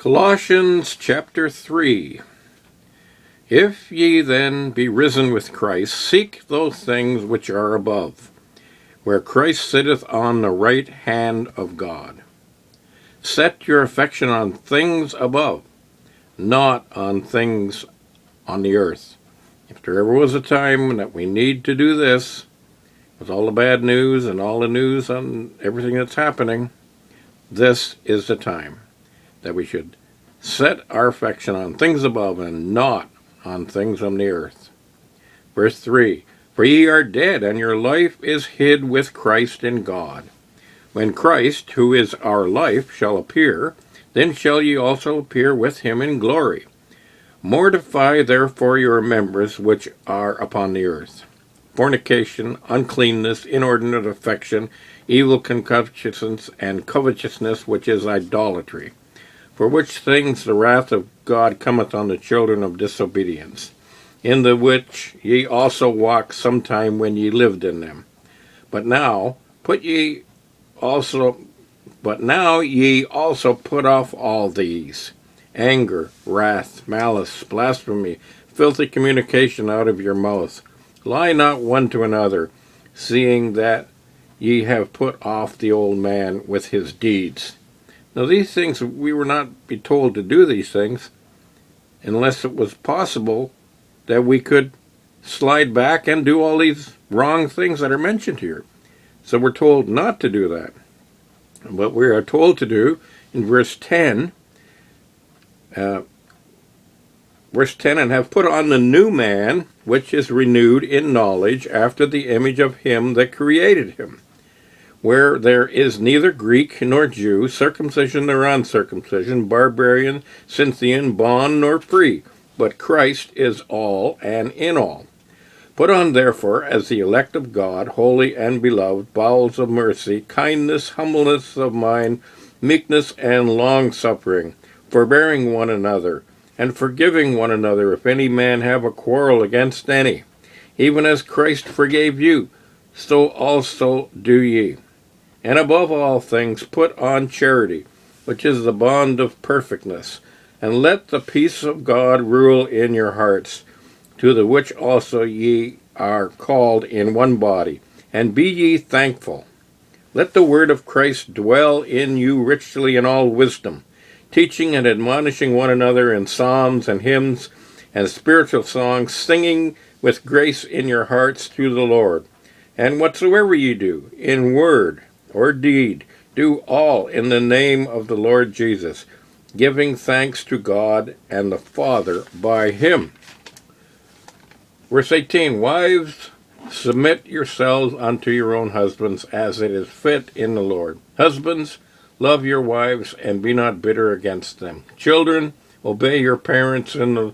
Colossians chapter 3. If ye then be risen with Christ, seek those things which are above, where Christ sitteth on the right hand of God. Set your affection on things above, not on things on the earth. If there ever was a time that we need to do this, with all the bad news and all the news on everything that's happening, this is the time that we should set our affection on things above and not on things on the earth. Verse 3, For ye are dead, and your life is hid with Christ in God. When Christ, who is our life, shall appear, then shall ye also appear with him in glory. Mortify therefore your members which are upon the earth: fornication, uncleanness, inordinate affection, evil concupiscence, and covetousness, which is idolatry. For which things the wrath of God cometh on the children of disobedience, in the which ye also walked sometime when ye lived in them. But now ye also put off all these: anger, wrath, malice, blasphemy, filthy communication out of your mouth. Lie not one to another, seeing that ye have put off the old man with his deeds. Now these things, we were not be told to do these things unless it was possible that we could slide back and do all these wrong things that are mentioned here. So we're told not to do that. What we are told to do in verse 10, and have put on the new man, which is renewed in knowledge after the image of him that created him, where there is neither Greek nor Jew, circumcision nor uncircumcision, barbarian, Scythian, bond nor free, but Christ is all and in all. Put on therefore, as the elect of God, holy and beloved, bowels of mercy, kindness, humbleness of mind, meekness, and long-suffering, forbearing one another, and forgiving one another if any man have a quarrel against any. Even as Christ forgave you, so also do ye. And above all things put on charity, which is the bond of perfectness, and let the peace of God rule in your hearts, to the which also ye are called in one body, and be ye thankful. Let the word of Christ dwell in you richly in all wisdom, teaching and admonishing one another in psalms and hymns and spiritual songs, singing with grace in your hearts to the Lord. And whatsoever ye do, in word or deed, do all in the name of the Lord Jesus, giving thanks to God and the Father by him. Verse 18, Wives, submit yourselves unto your own husbands, as it is fit in the Lord. Husbands, love your wives, and be not bitter against them. Children, obey your parents in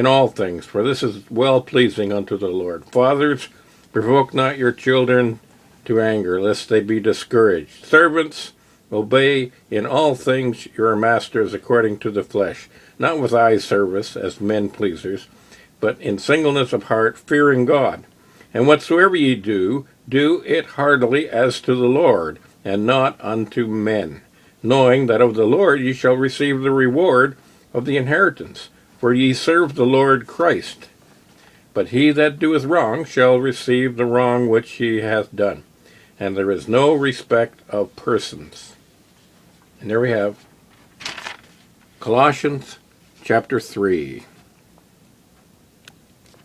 all things, for this is well-pleasing unto the Lord. Fathers, provoke not your children to anger, lest they be discouraged. Servants, obey in all things your masters according to the flesh, not with eye service as men pleasers, but in singleness of heart, fearing God. And whatsoever ye do, do it heartily as to the Lord, and not unto men, knowing that of the Lord ye shall receive the reward of the inheritance. For ye serve the Lord Christ. But he that doeth wrong shall receive the wrong which he hath done. And there is no respect of persons. And there we have Colossians chapter 3.